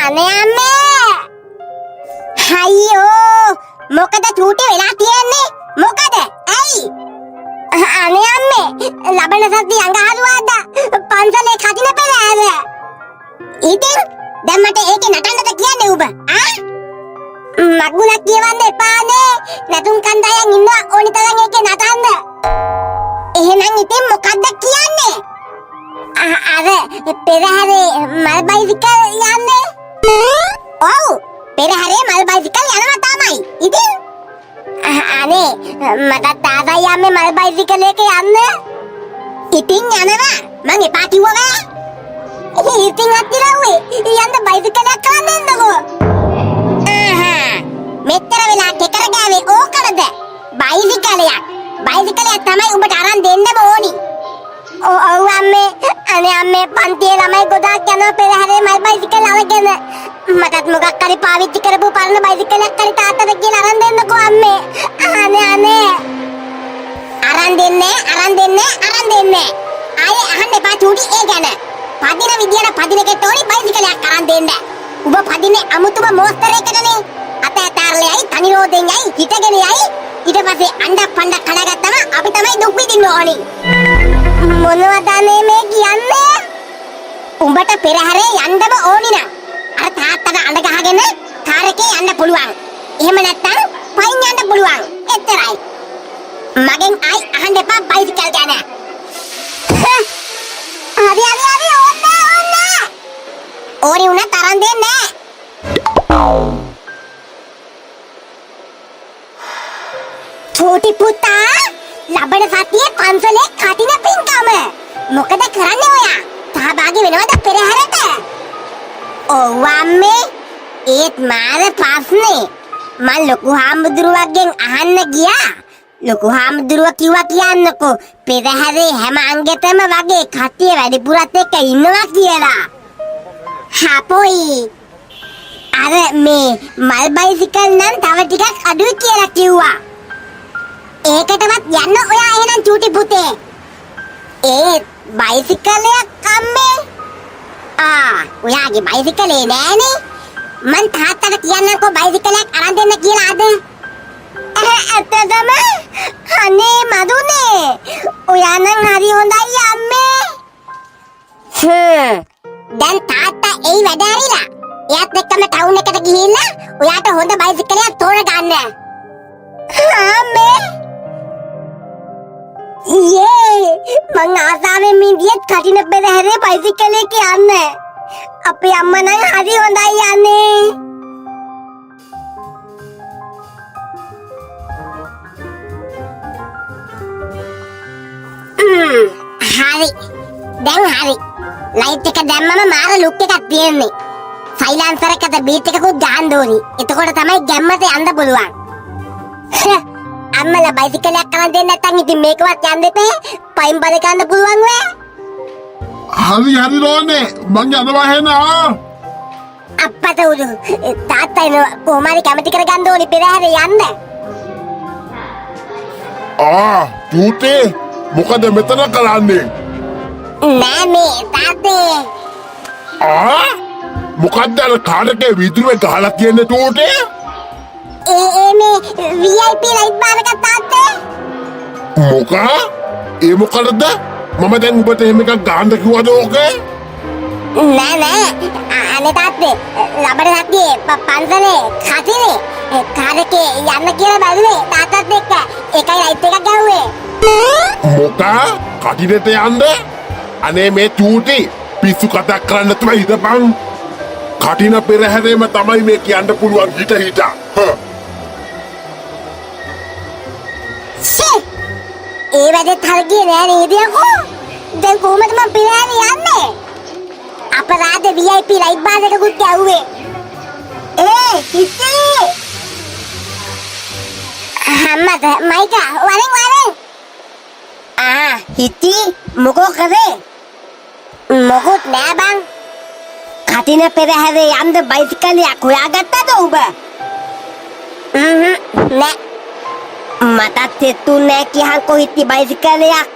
අනේ අම්මේ අයියෝ මොකද චූටි වෙලා තියෙන්නේ මොකද ඇයි අනේ අම්මේ ලබන සද්දි අඟහරුවාද පන්සලේ කඩින පෙරෑර ඉතින් දැන් මට ඒකේ නටන්නද කියන්නේ ඔබ මගුලක් කියවන්න එපානේ නැතුම් කන්දයන් ඉන්නවා ඕනි තරම් ඒකේ නටන්න එහෙනම් ඉතින් මොකද්ද කියන්නේ අර පෙරහැරේ මල් බයිසිකල් යන්නේ ඔව් පෙරහැරේ මල් බයිසිකල් යනවා තමයි ඉතින් අනේ මට තාතයි යන්නේ මල් බයිසිකල් එක යන්න ඉතින් යනවා මං එපා කිව්වා ඉතින් අත්තිරව්වේ යන්න බයිසිකලයක් කරන්න එන්නකෝ මෙච්චර වෙලා කෙකර ගාවේ ඕකටද බයිසිකලයක් තමයි උඹට අරන් දෙන්න ඕනි ඔව් අම්මේ අනේ අම්මේ පන්තියේ ළමයි ගොඩාක් යනවා පෙරහැරේ මල් බයිසිකල් අරගෙන මටත් මොකක් හරි පාවිච්චි කරපු පරණ බයිසිකලයක් හරි තාත්තට කියලා අරන් දෙන්නකෝ අම්මේ අනේ අරන් දෙන්නේ ආයේ අහන්න එපා චූටි ඒ ගැන පදින විදියට පදිනකට ඕනි බයිසිකලයක් අරන් දෙන්න උඹ පදින්නේ අමුතුම මෝස්තරයකටනේ අත ඇතාරලෙයි තනිරෝදෙන්යි හිටගෙන යයි ඊට පස්සේ අඬක් පණ්ඩක් කඩගත්තම අපි තමයි දුක් විඳින්න ඕනි මොනවද මේ කියන්නේ උඹට පෙරහැරේ යන්නම ඕනි නම් අර තාත්තට අඬ ගහගෙන කාර් එකේ යන්න පුළුවන් එහෙම නැත්නම් පයින් යන්න පුළුවන් එච්චරයි මගෙන් ආයි අහන්න එපා බයිසිකල් ගැන හරි ඕනි උනා තරන් දෙන්නේ චූටි පුතා ලබන සතියේ පන්සලේ කටින පින්කම මොකද කරන්නේ ඔයා සහභාගී වෙනවද පෙරහැරට ඔව් අම්මේ ඒත් මාර ප්‍රශ්නේ මම ලොකු හාමුදුරුවන්ගෙන් අහන්න ගියා ලොකු හාමුදුරුව කිව්වා කියන්නකෝ පෙරහැරේ හැම අංගෙතම වගේ කට්ටිය වැඩිපුරත් එක්ක ඉන්නවා කියලා හපොයි අර මේ මල් බයිසිකල් නම් තව ටිකක් අඩුයි කියලා කිව්වා ඒකටවත් යන්න ඔයා එහෙනම් චූටි පුතේ ඒ බයිසිකලයක් අම්මේ ඔයාගේ බයිසිකලේ නෑනේ මං තාත්තට කියන්නකෝ බයිසිකලයක් අරන් දෙන්න කියලා අද ඇත්තටම අනේ මදුනේ ඔයා නම් හරි හොඳයි අම්මේ දැන් තාත්තා එයි වැඩ ඇරිලා එයාත් එක්කම ටවුන් එකට ගිහිල්ලා ඔයාට හොඳ බයිසිකලයක් තෝරගන්න අම්මේ මං ආසාවෙන් මිදියත් කටින පෙරහැරේ බයිසිකලයක යන්න අපේ අම්මා නම් හරි හොඳයි යන්නේ හරි දැන් හරි ලයිට් එක දැම්මම මාර ලුක් එකක් තියෙන්නේ සයිලන්සර් එකට බීට් එකකුත් ගහන්න ඕනි එතකොට තමයි ගැම්මට යන්න පුළුවන් අම්මලා බයිසිකලයක් කරන් දෙන්න නැත්නම් ඉතින් මේකවත් යන්න දෙපේ පයින් බල ගන්න පුළුවන් වේ හරි රෝනේ මං යනවා එහෙනම් අප්පට උදු තාත්තා කොහොමරි කැමති කරගන්න ඕනි පෙරහැරේ යන්න චූටි මොකද මෙතන කරන්නේ නෑ මේ තාත්තේ මොකද්ද අර කාර් එකේ විදුරුවේ ගහලා තියෙන්නේ චූටි මේ VIP ලයිට් බාර් එක තාත්තේ මොකද මම දැන් ඔබට එහෙම එකක් ගන්න කිව්වද ඕකේ නෑ අනේ තාත්තේ ලබන සතියේ පන්සලේ කතිනේ කාර් එකේ යන්න කියලා බැලුවේ තාත්තත් එක්ක ඒකයි ලයිට් එකක් ගැහුවේ කටිනට යන්න අනේ මේ චූටි පිස්සු කතා කරන්න නැතුව හිටපන් කටින පෙරහැරේම තමයි මේ කියන්න පුළුවන් හිට ඒ වැඩෙත් හරියට නෑ නේද යකෝ දැන් කොහමද මම පෙරහැරේ යන්නේ අපරාධ VIP ලයිට් බාර් එකකුත් ගැහුවේ හිටි අම්මද මයිකා වරෙන් හිටි මොකෝ කරේ මොකුත් නෑ බං කටින පෙරහැරේ යන්න බයිසිකලයක් හොයාගත්තද ඔබ නෑ මටත් තෙත්තුන්නේ කියහන්කෝ හිටි බයිසිකලයක්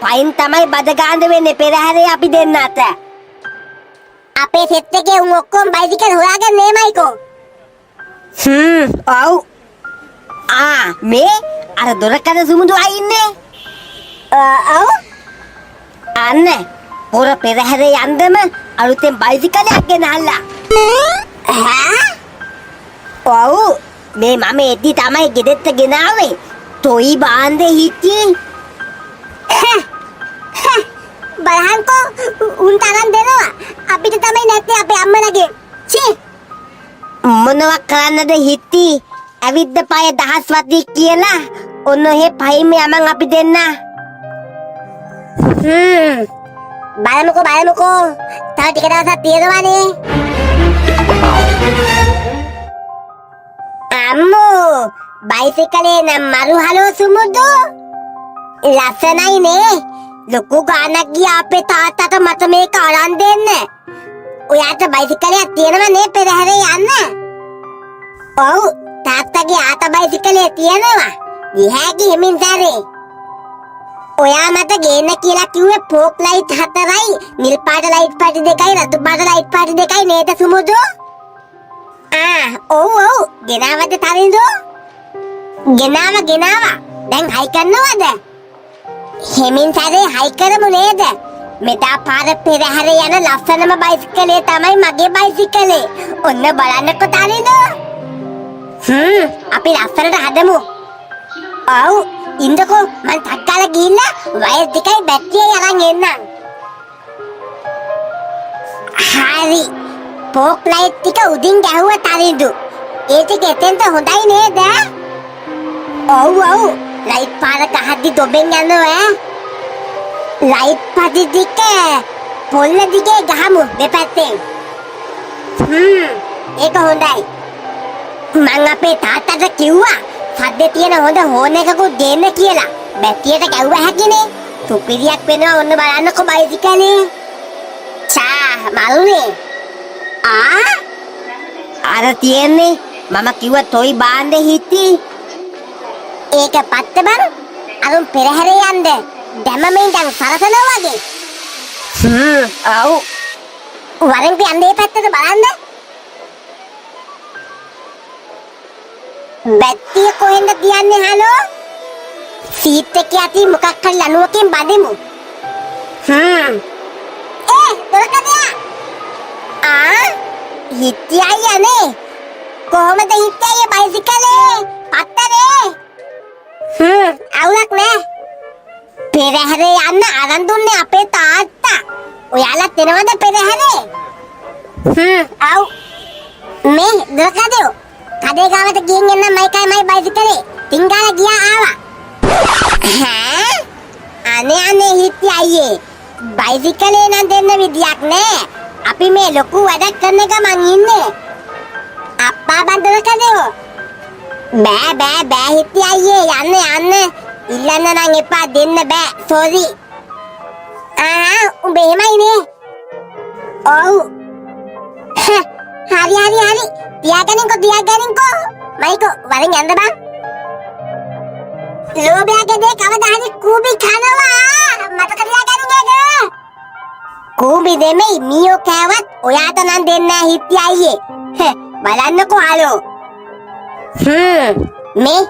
පයින් තමයි බද ගන්න වෙන්නේ පෙරහැරේ අපි දෙන්න අත අපේ සෙට් එකේ උන් ඔක්කොම බයිසිකල් හොයාගෙන නේමයිකෝ. ඔව්. මේ අර දොරකඩ සුමුදු අය ඉන්නේ. ඔව්. අන්න පොර පෙරහැරේ යන්නම අලුතෙන් බයිසිකලයක් ගෙනල්ලා. ඔව්. මේ මම එද්දි තමයි ගෙදෙට්ට ගෙනාවේ. තොයි බාන්දේ හිටියේ. බලහන්කෝ උන් තරම් දෙනවා. අපිට තමයි නැත්තේ අපේ අම්මලගේ. චී. මොනවා කරන්නද හිටි? ඇවිද්ද පය දහස් වදී කියලා ඔන්න ඔහෙ පහින්ම යමන් අපි දෙන්න. බලමුකෝ. තව ටික දවසක් තියෙනවානේ. අම්මෝ බයිසිකලේ නම් මරු හලෝ සුමුදු. ලස්සනයි නේ. ලොකු ගානක් ගියා අපේ තාත්තට මට මේක අරන් දෙන්න. ඔයාට බයිසිකලයක් තියෙනව නේ පෙරහැරේ යන්න? ඔව් තාත්තගේ ආත බයිසිකලේ තියෙනවා. දිහාගේ හිමින් සැරේ. ඔයා මට ගේන්න කියලා කිව්වේ පෝක් ලයිට් 4යි, නිල් පාට ලයිට් පාට 2යි, රතු පාට ලයිට් පාට 2යි නේද සුමුදු? ඔව්. ගෙනාවද තරිඳු? ගෙනාවා. දැන් හයි කරනවද? හිමින් සැරේ හයි කරමු නේද? මෙදා පාර පෙරහැරේ යන ලස්සනම බයිසිකලේ තමයි මගේ බයිසිකලේ. ඔන්න බලන්නකෝ තරිඳු. අපි ලස්සනට හදමු. ඔව් ඉන්නකෝ මං ටක්කාල ගිහිල්ලා වයර් දෙකයි බැටරියයි අරන් එන්නම්. හරි. පෝක් ලයිට් ටික උඩින් ගැහුවා තරිඳු. ඒ ටික එතෙන්ට හොඳයි නේද? ඔව්. ලයිට් පාර ගහද්දි දොබෙන් යනවා. ලයිට් පදි දික පොල්ල දිගේ ගහමු දෙපැත්තෙන්. ඒක හොඳයි. මං අපේ තාත්තට කිව්වා සද්දේ තියෙන හොඳ හෝන් එකකුත් දෙන්න කියලා. බැටරියට ගැව්ව හැකිනේ. සුපිරියක් වෙනවා ඔන්න බලන්නකෝ බයිසිකලේ. මල්නේ. අර තියෙන්නේ මම කිව්ව තොයි බාන්දේ හිටි. ඒක පත්ත බං. අරුන් පෙරහැරේ යන්න. දැමම ඉඳන් සරසනවා වගේ. ඔව්. වරෙන් යන්න මේ පැත්තට බලන්න. බැටරිය කොහෙන්ද තියන්නේ හලෝ? සීට් එකේ ඇති මොකක් හරි ලණුවකින් බඳිමු. දොරකඩියා. හිටියයි යන්නේ. කොහමද හිටියේ බයිසිකලේ? පත්තරේ. අවුලක් නෑ. පෙරහැරේ යන්න අරන් දුන්නේ අපේ තාත්තා. ඔයාලත් එනවද පෙරහැරේ? අව්. මේ දොරකඩියෝ. කඩේ ගාවට ගිහින් එන්න මයි බයිසිකලේ. තින්ගාල ගියා ආවා. අනේ හිටි අයියේ. බයිසිකලේ නම් දෙන්න විදියක් නෑ. අපි මේ ලොකු වැඩක් කරන ගමන් ඉන්නේ. අප්පා බන්දරකදෝ. බෑ හිටි අයියේ යන්න. ඉල්ලන්න නම් එපා දෙන්න බෑ. සෝරි. උඹ එහෙමයිනේ. ඔව්. හරි. තියාගනින්කෝ. මයිකෝ වරෙන් යන්න බං. ලෝබයාගේ දේ කවදා හරි කූඹි කනවා. මතක තියාගන්න ඒක. කූඹි දෙමෙයි මීයෝ කෑවත් ඔයාට නම් දෙන්නේ නැහැ හිටි අයියේ. බලන්නකෝ හලෝ. මේ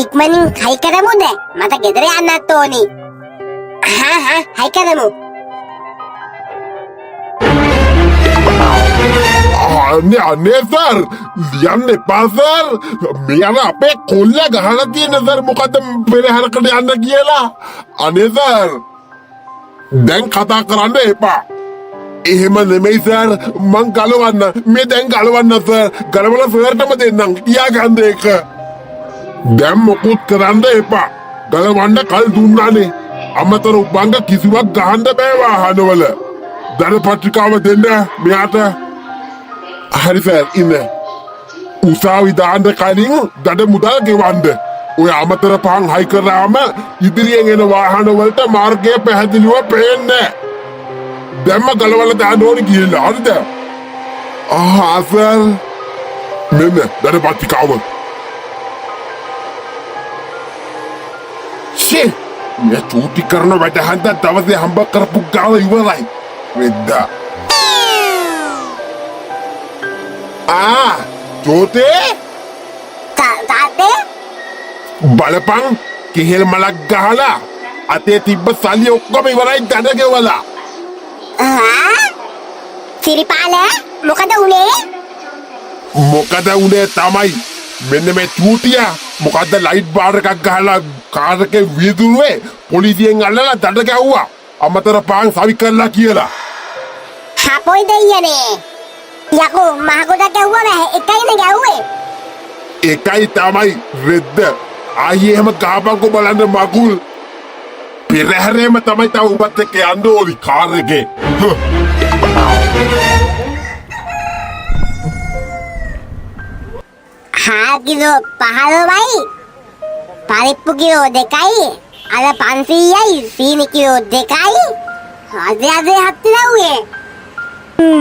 ඉක්මනින් හයි කරමුද? මට ගෙදර යන්නත් ඕනි. හයි කරමු. අනේ සර් ලියන්න එපා සර්. මෙයාම අපේ කොල්ලා ගහලා තියෙන සර් මොකද පෙරහැරකට යන්න කියලා. අනේ සර් දැන් කතා කරන්න එපා. එහෙම නෙමෙයි සර් මං ගලවන්න. මේ දැන් ගලවන්න සර්. ගලවලා සර්ටම දෙන්නම්. තියාගන්න ඒක. දැන් මොකුත් කරන්න එපා. ගලවන්න කල් දුන්නානේ. අමතර උපංග කිසිවක් ගහන්න බෑ වාහනවල. දර පත්‍රිකාව දෙන්න මෙයාට. හරි සර් ඉන්න. උසාවි දාන්න කලින් දඩ මුදල් ගෙවන්න. ඔය අමතර පහන් හයි කරාම ඉදිරියෙන් එන වාහන වලට මාර්ගය පැහැදිලිව පේන්නේ. දැම්ම ගලවලා දාන්න ඕනේ කියලා. හරිද? සර්. මෙන්න දඩ පත්‍රිකාව. මේ චූටි කරන වැඩ හන්ද දවසේ හම්බ කරපු ගාව ඉවරයි. වෙද්දා. චෝතේ තාත්තේ බලපං කෙහෙල් මලක් ගහලා අතේ තිබ්බ සල්ලි ඔක්කොම ඉවරයි දඩ ගෙවලා. සිරිපාල මොකද උනේ? මොකද උනේ තමයි මෙන්න මේ චූටියා මොකද්ද ලයිට් බාර් එකක් ගහලා කාර් එකේ වීදුරුවේ පොලිසියෙන් අල්ලලා දඩ ගැව්වා. අමතර පාන් සවි කරලා කියලා. හපොයි දෙයියනේ. යකෝ මහගොඩ ගැව්වම එකයිනේ ගැව්වේ. එකයි තමයි රෙද්ද. ආයේ එහෙම ගාපන්කෝ බලන්න මගුල්. පෙරහැරේම තමයි තව උඹත් එක්ක යන්න ඕනි කාර් එකේ. කිලෝ 15යි. පරිප්පු කිලෝ 2යි. අර 500යි. සීනි කිලෝ 2යි. අද හත්තිලව්වේ.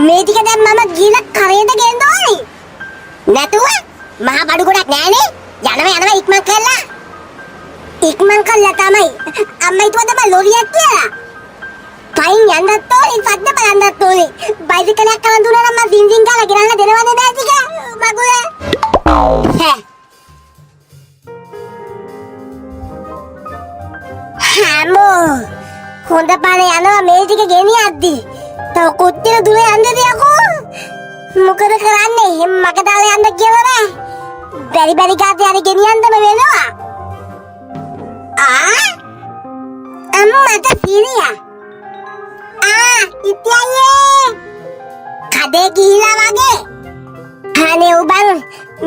මේ ටික දැන් මම ගිහලා කරේට ගෙන්න ඕනි. නැතුව මහා බඩු ගොඩක් නෑනේ. යනවා ඉක්මන් කරලා. ඉක්මන් කළා තමයි. අම්මා හිතුවා තමයි ලොරියක් කියලා. පයින් යන්නත් ඕනි, සද්ද බලන්නත් ඕනි. බයිසිකලයක් කරන් දුන්නා නම් මම සින්සින් ගාලා ගෙනල්ලා දෙනවනේ නෑ ටික. මගුල. හැමෝ හොඳ පාර යනවා මේ ටික ගෙනියද්දි. තව කොච්චර දුර යන්නද යකෝ? මොකද කරන්නේ? මක දාලා යන්න කියලා නෑ. බැරි ගාතේ හරි ගෙනියන්නම වෙනවා. අම්මට සීරියා. ඉතියයේ. කඩේ ගිහිලා වගේ. අනේ උබන්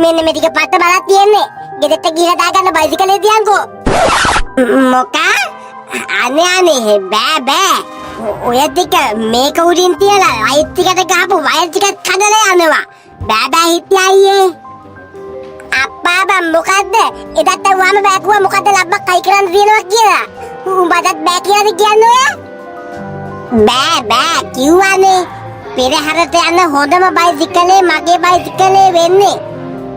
මෙන්න මේ ටික පත්ත බලක් තියෙන්නේ. ගෙදරට ගිහලා දාගන්න බයිසිකලේ තියන්කෝ. මොකා? අනේ බෑ. ඔය ටික මේක උඩින් තියලා ලයිට් ටිකට ගහපු වයර් ටිකත් කඩලා යනවා. බෑ හිටියයේ. අප්පා බම් මොකද්ද? එදත් වම බෑකුවා මොකද්ද ලබ්බක් කයි කරන් දිනනවා කියලා. උඹටත් බෑ කියලාද කියන්නේ ඔය? බෑ කිව්වනේ. පෙරහැරට යන හොඳම බයිසිකලේ මගේ බයිසිකලේ වෙන්නේ.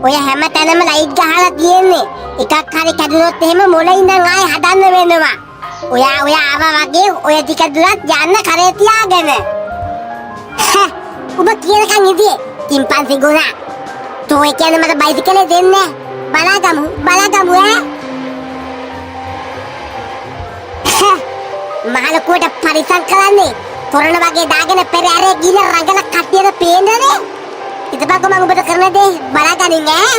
ඔය හැම තැනම ලයිට් ගහලා තියෙන්නේ. එකක් හරි කැඩුනොත් එහෙම මොළ ඉඳන් ආයෙ හදන්න වෙනවා. ඔයා ආවා වගේ ඔය ටික දුරත් යන්න කරේ තියාගෙන. ඔබ කියනකන් ඉතියේ කිම්පන්සි ගුණා. තෝ කියන්නේ මට බයිසිකලේ දෙන්නේ. බලගමු මහලකුවට පරිසම් කරන්නේ. තොරණ වගේ දාගෙන පෙරහැරේ ගිහින් රඟල කට්ටියට පේන්නනේ. ඉතපක්කො මම ඔබට කරන දේ බලගනින් ඈ.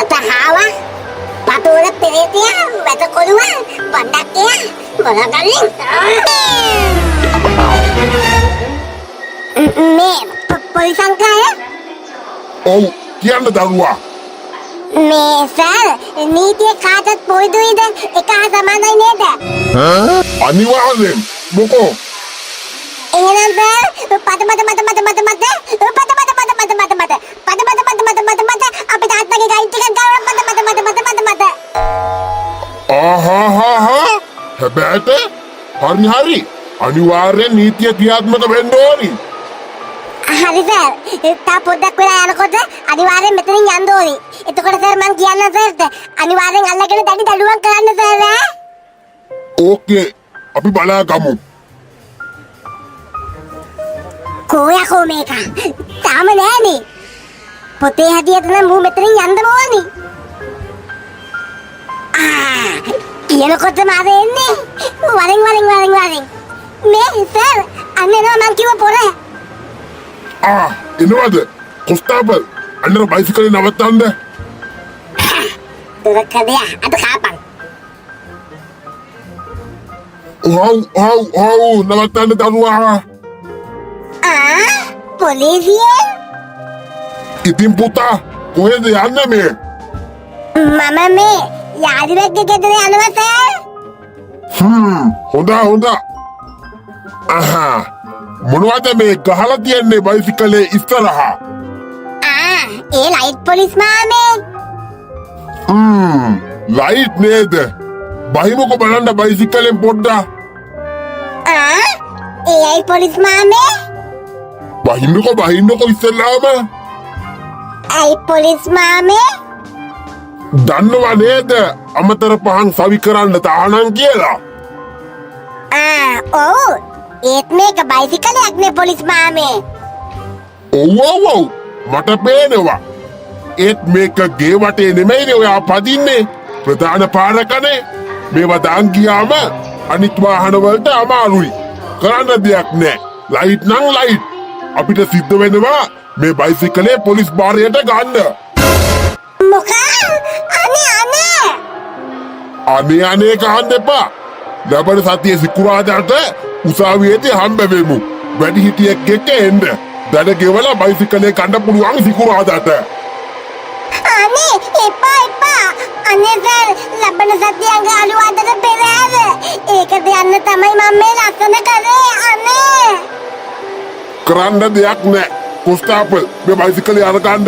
අතහාවා පතෝල පෙරේතියා වැට කොළුවා බණ්ඩක්කයා බලගනින්. මේ පරිසංකාය ඔව් කියන්න දරුවා. මේ සර් නීතිය කාටත් පොයිදුයිද එක හා සමානයි නේද? අනිවාර්යෙන් මොකෝ? එහෙනම් සර් අපිට අත්ගේ ගයිඩ් ටිකක් ගන්න මත. හැබැයිට හරි අනිවාර්යෙන් නීතිය ක්‍රියාත්මක වෙන්න ඕනි. හරි සර් තා පොඩ්ඩක් වෙලා යනකොට අනිවාර්යෙන් මෙතනින් යන්න ඕනි. එතකොට සර් මං කියන්න සර්ට අනිවාර්යෙන් අල්ලගෙන දැඩි දඩුවම් කරන්න සර්. ඕකේ අපි බලාගමු. කොහොයකෝ මේක තාම නෑනේ. පොතේ හැටියට නම් මූ මෙතනින් යන්න ඕනි. කියනකොටම අර එන්නේ වරින් මේ සර් අන්න එනවා මං කිව්ව පොර. එනවද? කොස්තාපල් අන්නර බයිසිකලේ නවත්තන්න. දුරකදියා අත කාපන්. ඔව් නවත්තන්න දරුවා. පොලිසියෙන්? ඉතින් පුතා කොහෙද යන්නේ මේ? මම මේ යාළුවෙක්ගේ ගෙදර යනවා සර්. හොඳ. මොනවද මේ ගහලා තියන්නේ බයිසිකලේ ඉස්සරහා? ඒ ලයිට් පොලිස් මාමේ. ලයිට් නේද? බහිමුකෝ බලන්න බයිසිකලෙන් පොඩ්ඩක්. ඒයි පොලිස් මාමේ. බහින්නකෝ ඉස්සෙල්ලාම. ඇයි පොලිස් මාමේ? දන්නවා නේද අමතර පහන් සවි කරන්න තානම් කියලා? ඔව් ඒත් මේක බයිසිකලයක් නේ පොලිස් මාමේ. ඔව් මට පේනවා. ඒත් මේක ගේ වටේ නෙමෙයිනේ ඔයා පදින්නේ. ප්‍රධාන පාරකනේ. මේවා දාන් ගියාම අනිත් වාහන වලට අමාරුයි. කරන්න දෙයක් නෑ. ලයිට් නම් ලයිට්. අපිට සිද්ධ වෙනවා මේ බයිසිකලේ පොලිස් බාරයට ගන්න. මොකා? අනේ ගහන්න එපා. ලබන සතියේ සිකුරාදාට උසාවියේදී හම්බ වෙමු. වැඩිහිටියෙක් එක්ක එන්න. දඩ ගෙවලා බයිසිකලේ කන්න පුළුවන් සිකුරාදාට. අනේ එපා. අනේ සර් ලබන සතිය අඟහරුවාදට පෙරහැර. ඒකට යන්න තමයි මම මේ ලස්සන කරේ. අනේ. කරන්න දෙයක් නෑ. කොස්තාපල් මේ බයිසිකලේ අරගන්න.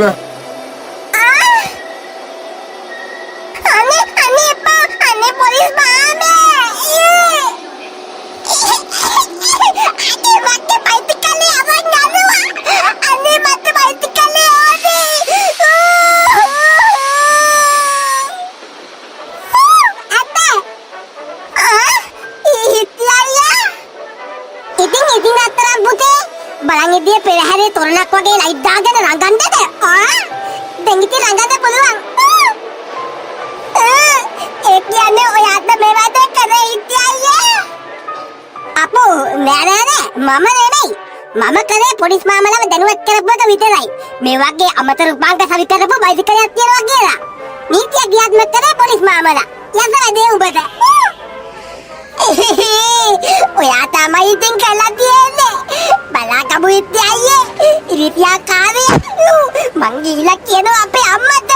අනේ එපා. අනේ පොලිස් බාමේ. අනේ මට බයිසිකලේ අරන් යනවා. අනේ මට බයිසිකලේ ඕනේ. ඉතින් අතරම් පුතේ බලන් ඉදියේ පෙරහැරේ තොරණක් වගේ ලයිට් දාගෙන රඟන්නද? දැන් ඉතින් රඟන්න පුළුවන්. ඒ කියන්නේ ඔයාට මේ වැඩ කරේ ඉතියයි. අපෝ නෑ මම නෙමෙයි. මම කරේ පොලිස් මාමලව දැනුවත් කරපුවක විතරයි. මේ වගේ අමතර උපාංග සවි කරපු බයිසිකලයක් තියනවා කියලා. නීතිය ක්‍රියාත්මක කරේ පොලිස් මාමලා. යන්න වැඩේ උඹට. ඔයා තමයි ඉතින් කළා තියෙන්නේ. බලාකමු ඉතින් අයියේ. ඉරිතියා කාර්යය. මං ගිහිල්ලා කියනවා අපේ අම්මට.